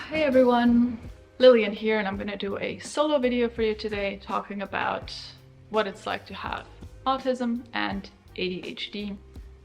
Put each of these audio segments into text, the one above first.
Hey everyone, Lilian here, and I'm gonna do a solo video for you today talking about what it's like to have autism and ADHD,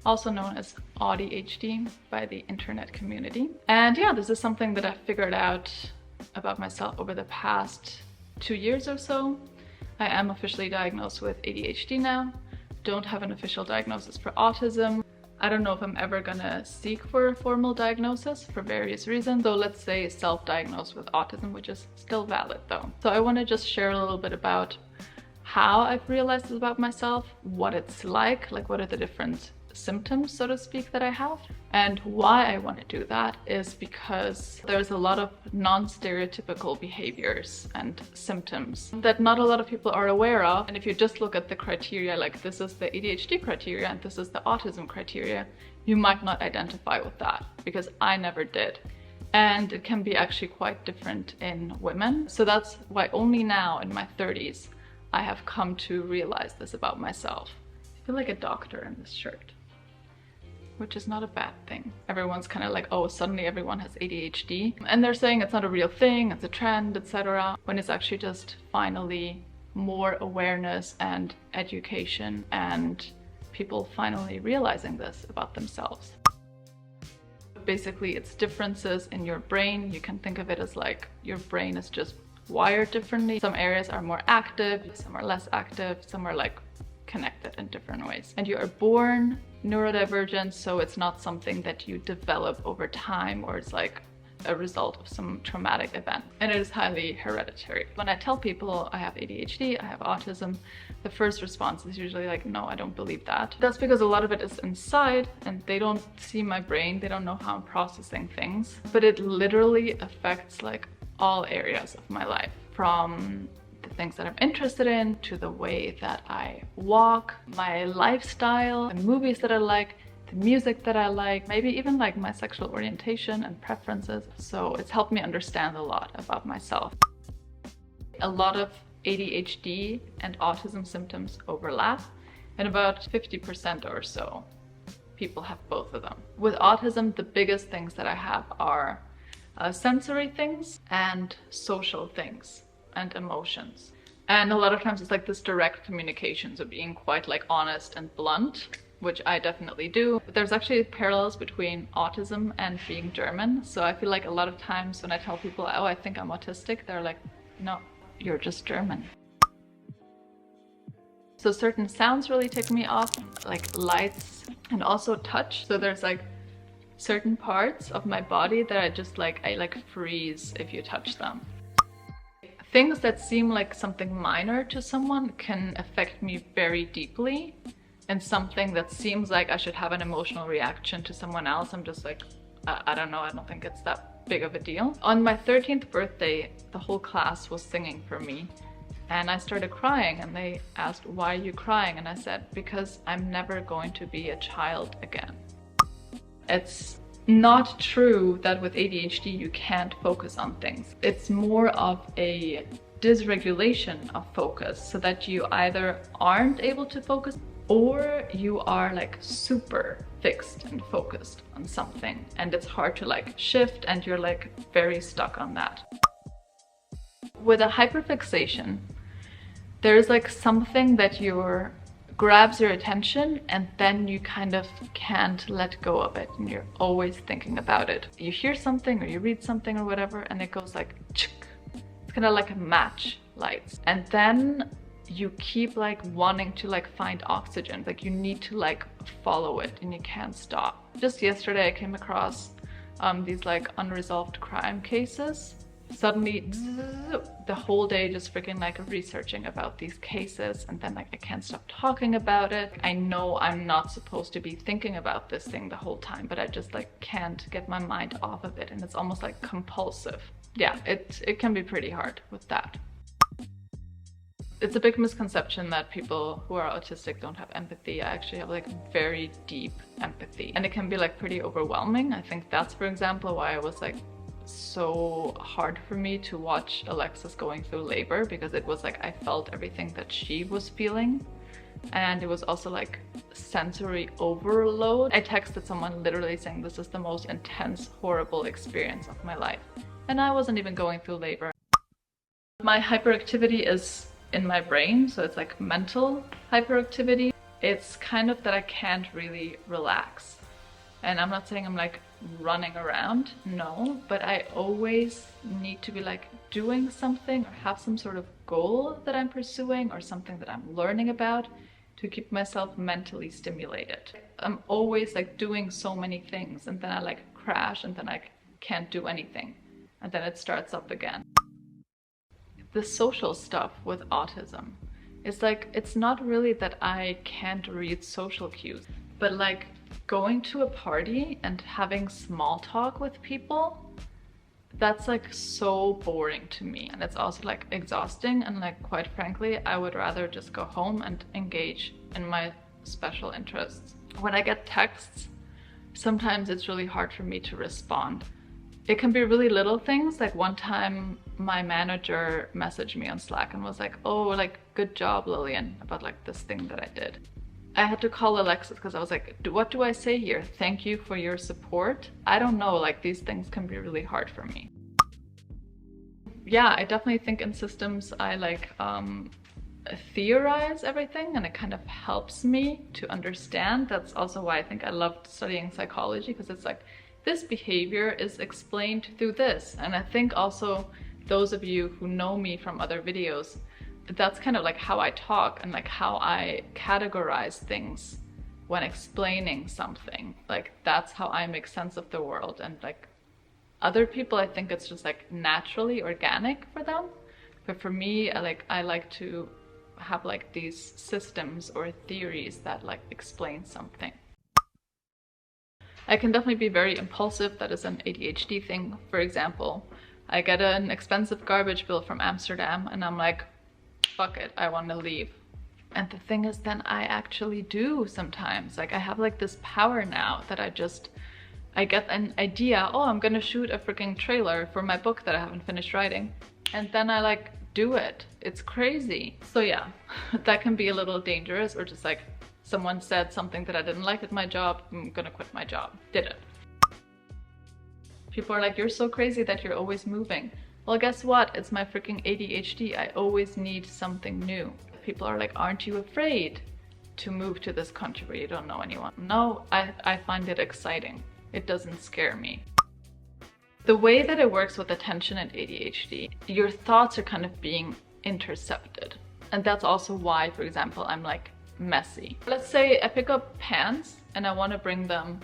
also known as AuDHD by the internet community. And yeah, this is something that I've figured out about myself over the past 2 years or so. I am officially diagnosed with ADHD now, don't have an official diagnosis for autism. I don't know if I'm ever gonna seek for a formal diagnosis for various reasons, so let's say self-diagnosed with autism, which is still valid though. So I want to just share a little bit about how I've realized this about myself, what it's like what are the different symptoms, so to speak, that I have. And why I want to do that is because there's a lot of non-stereotypical behaviors and symptoms that not a lot of people are aware of. And if you just look at the criteria, like this is the ADHD criteria and this is the autism criteria, you might not identify with that, because I never did. And it can be actually quite different in women. So that's why only now in my 30s I have come to realize this about myself. I feel like a doctor in this shirt, which is not a bad thing. Everyone's kind of like, oh, suddenly everyone has ADHD. And they're saying it's not a real thing, it's a trend, etc. When it's actually just finally more awareness and education and people finally realizing this about themselves. Basically, it's differences in your brain. You can think of it as like your brain is just wired differently. Some areas are more active, some are less active, some are like connected in different ways. And you are born neurodivergent, so it's not something that you develop over time or it's like a result of some traumatic event. And it is highly hereditary. When I tell people I have ADHD, I have autism, the first response is usually like, no, I don't believe that. That's because a lot of it is inside and they don't see my brain, they don't know how I'm processing things. But it literally affects like all areas of my life, from the things that I'm interested in, to the way that I walk, my lifestyle, the movies that I like, the music that I like, maybe even like my sexual orientation and preferences. So it's helped me understand a lot about myself. A lot of ADHD and autism symptoms overlap, and about 50% or so people have both of them. With autism, the biggest things that I have are sensory things and social things and emotions. And a lot of times it's like this direct communication, so being quite like honest and blunt, which I definitely do. But there's actually parallels between autism and being German. So I feel like a lot of times when I tell people, oh, I think I'm autistic, they're like, no, you're just German. So certain sounds really tick me off, like lights and also touch. So there's like certain parts of my body that I freeze if you touch them. Things that seem like something minor to someone can affect me very deeply, and something that seems like I should have an emotional reaction to someone else, I'm just like, I don't know, I don't think it's that big of a deal. On my 13th birthday, the whole class was singing for me, and I started crying, and they asked, why are you crying? And I said, because I'm never going to be a child again. It's not true that with ADHD you can't focus on things. It's more of a dysregulation of focus, so that you either aren't able to focus or you are like super fixed and focused on something, and it's hard to like shift and you're like very stuck on that. With a hyperfixation, there's like something that grabs your attention, and then you kind of can't let go of it and you're always thinking about it. You hear something or you read something or whatever and it goes like chick. It's kind of like a match lights, and then you keep like wanting to like find oxygen, like you need to like follow it and you can't stop. Just yesterday I came across these like unresolved crime cases. Suddenly the whole day just freaking like researching about these cases, and then like I can't stop talking about it. I know I'm not supposed to be thinking about this thing the whole time, but I just like can't get my mind off of it, and it's almost like compulsive. Yeah, it can be pretty hard with that. It's a big misconception that people who are autistic don't have empathy. I actually have like very deep empathy, and it can be like pretty overwhelming. I think that's, for example, why I was like so hard for me to watch Alexis going through labor, because it was like I felt everything that she was feeling, and it was also like sensory overload. I texted someone literally saying this is the most intense, horrible experience of my life, and I wasn't even going through labor. My hyperactivity is in my brain, so it's like mental hyperactivity. It's kind of that I can't really relax. And I'm not saying I'm like running around, no, but I always need to be like doing something or have some sort of goal that I'm pursuing or something that I'm learning about to keep myself mentally stimulated. I'm always like doing so many things, and then I like crash, and then I can't do anything, and then it starts up again. The social stuff with autism is like, it's not really that I can't read social cues, but like going to a party and having small talk with people, that's like so boring to me, and it's also like exhausting, and like quite frankly I would rather just go home and engage in my special interests. When I get texts, sometimes it's really hard for me to respond. It can be really little things, like one time my manager messaged me on Slack and was like, oh, like good job Lilian, about like this thing that I did. I had to call Alexis because I was like, what do I say here? Thank you for your support? I don't know, like these things can be really hard for me. Yeah, I definitely think in systems I like theorize everything, and it kind of helps me to understand. That's also why I think I loved studying psychology, because it's like this behavior is explained through this. And I think also those of you who know me from other videos, that's kind of like how I talk and like how I categorize things when explaining something. Like that's how I make sense of the world. And like other people, I think it's just like naturally organic for them. But for me, I like to have like these systems or theories that like explain something. I can definitely be very impulsive. That is an ADHD thing. For example, I get an expensive garbage bill from Amsterdam and I'm like, fuck it, I want to leave. And the thing is, then I actually do sometimes. Like I have like this power now that I get an idea, oh, I'm gonna shoot a freaking trailer for my book that I haven't finished writing. And then I like do it. It's crazy. So yeah, that can be a little dangerous, or just like someone said something that I didn't like at my job, I'm gonna quit my job. Did it. People are like, you're so crazy that you're always moving. Well, guess what? It's my freaking ADHD. I always need something new. People are like, aren't you afraid to move to this country where you don't know anyone? No, I find it exciting. It doesn't scare me. The way that it works with attention and ADHD, your thoughts are kind of being intercepted. And that's also why, for example, I'm like messy. Let's say I pick up pants and I want to bring them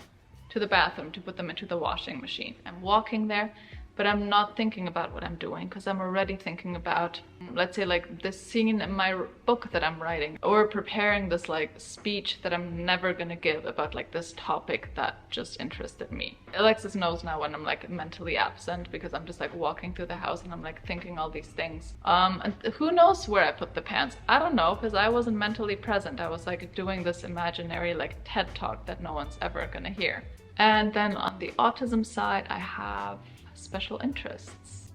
to the bathroom to put them into the washing machine. I'm walking there, but I'm not thinking about what I'm doing because I'm already thinking about, let's say like this scene in my book that I'm writing, or preparing this like speech that I'm never gonna give about like this topic that just interested me. Alexis knows now when I'm like mentally absent, because I'm just like walking through the house and I'm like thinking all these things. And who knows where I put the pants? I don't know, because I wasn't mentally present. I was like doing this imaginary like TED talk that no one's ever gonna hear. And then on the autism side, I have special interests.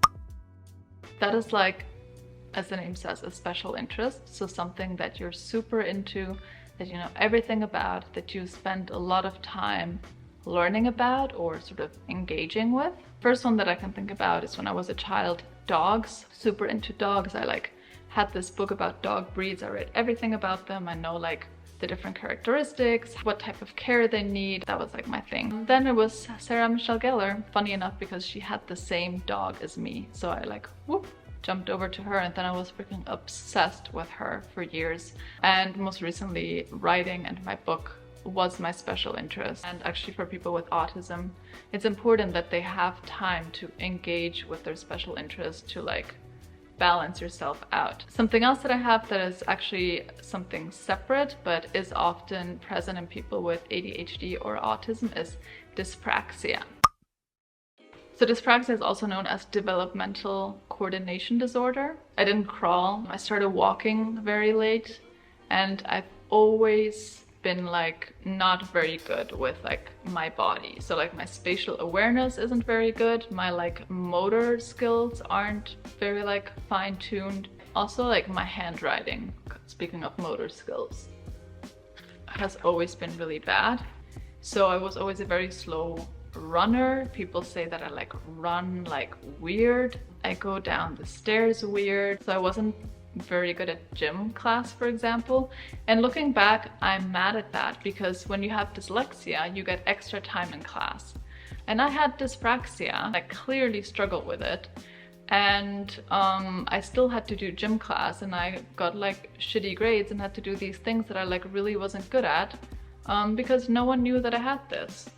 That is like, as the name says, a special interest. So something that you're super into, that you know everything about, that you spend a lot of time learning about or sort of engaging with. First one that I can think about is when I was a child, dogs. Super into dogs. I like had this book about dog breeds. I read everything about them. I know like the different characteristics, what type of care they need. That was like my thing. Then it was Sarah Michelle Gellar, funny enough, because she had the same dog as me. So I like, whoop, jumped over to her, and then I was freaking obsessed with her for years. And most recently, writing and my book was my special interest. And actually for people with autism, it's important that they have time to engage with their special interest to like balance yourself out. Something else that I have that is actually something separate but is often present in people with ADHD or autism is dyspraxia. So dyspraxia is also known as developmental coordination disorder. I didn't crawl. I started walking very late, and I've always been like not very good with like my body. So like my spatial awareness isn't very good. My like motor skills aren't very like fine-tuned. Also like my handwriting, speaking of motor skills, has always been really bad. So I was always a very slow runner. People say that I like run like weird. I go down the stairs weird. So I wasn't very good at gym class, for example. And looking back, I'm mad at that because when you have dyslexia, you get extra time in class. And I had dyspraxia. I clearly struggled with it. And I still had to do gym class, and I got like shitty grades and had to do these things that I like really wasn't good at because no one knew that I had this.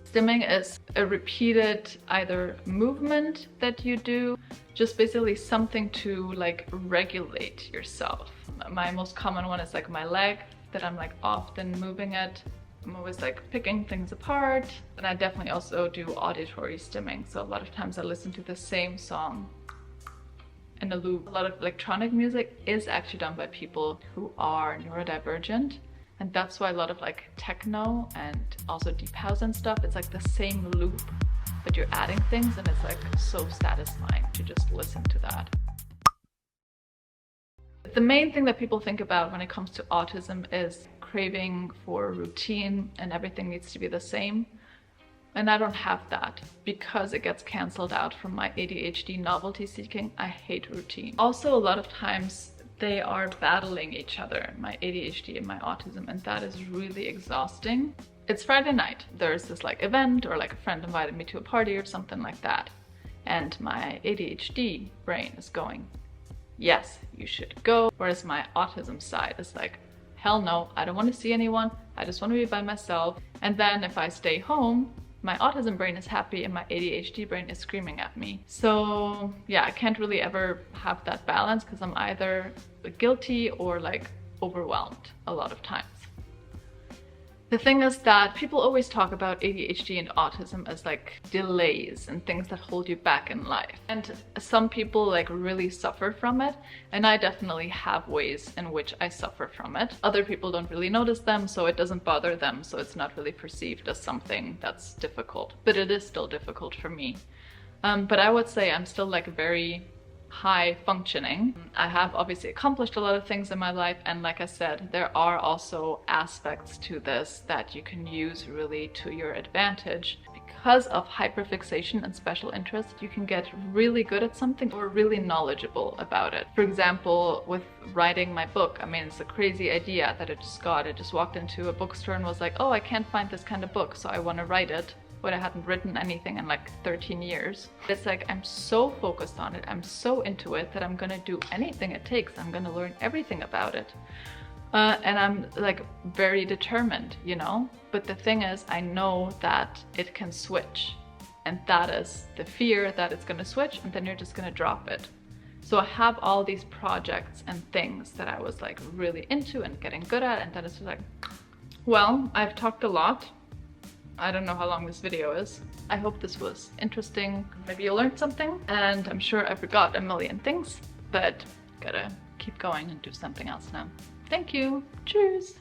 Stimming is a repeated either movement that you do, just basically something to like regulate yourself. My most common one is like my leg, that I'm like often moving it. I'm always like picking things apart. And I definitely also do auditory stimming. So a lot of times I listen to the same song in a loop. A lot of electronic music is actually done by people who are neurodivergent. And that's why a lot of like techno and also deep house and stuff, it's like the same loop, but you're adding things, and it's like so satisfying to just listen to that. The main thing that people think about when it comes to autism is craving for routine, and everything needs to be the same. And I don't have that because it gets cancelled out from my ADHD novelty seeking. I hate routine. Also, a lot of times they are battling each other, my ADHD and my autism, and that is really exhausting. It's Friday night. There's this like event, or like a friend invited me to a party or something like that. And my ADHD brain is going, yes, you should go. Whereas my autism side is like, hell no, I don't want to see anyone. I just want to be by myself. And then if I stay home, my autism brain is happy and my ADHD brain is screaming at me. So yeah, I can't really ever have that balance because I'm either guilty or like overwhelmed a lot of times. The thing is that people always talk about ADHD and autism as like delays and things that hold you back in life. And some people like really suffer from it. And I definitely have ways in which I suffer from it. Other people don't really notice them, so it doesn't bother them. So it's not really perceived as something that's difficult, but it is still difficult for me. But I would say I'm still like very high functioning. I have obviously accomplished a lot of things in my life, and like I said, there are also aspects to this that you can use really to your advantage. Because of hyperfixation and special interest, you can get really good at something or really knowledgeable about it. For example, with writing my book, I mean, it's a crazy idea that I just got. I just walked into a bookstore and was like, oh, I can't find this kind of book, so I want to write it. When I hadn't written anything in like 13 years. It's like I'm so focused on it, I'm so into it that I'm gonna do anything it takes. I'm gonna learn everything about it. And I'm like very determined, you know? But the thing is, I know that it can switch. And that is the fear that it's gonna switch and then you're just gonna drop it. So I have all these projects and things that I was like really into and getting good at, and then it's just like, well, I've talked a lot. I don't know how long this video is. I hope this was interesting. Maybe you learned something, and I'm sure I forgot a million things, but gotta keep going and do something else now. Thank you. Cheers.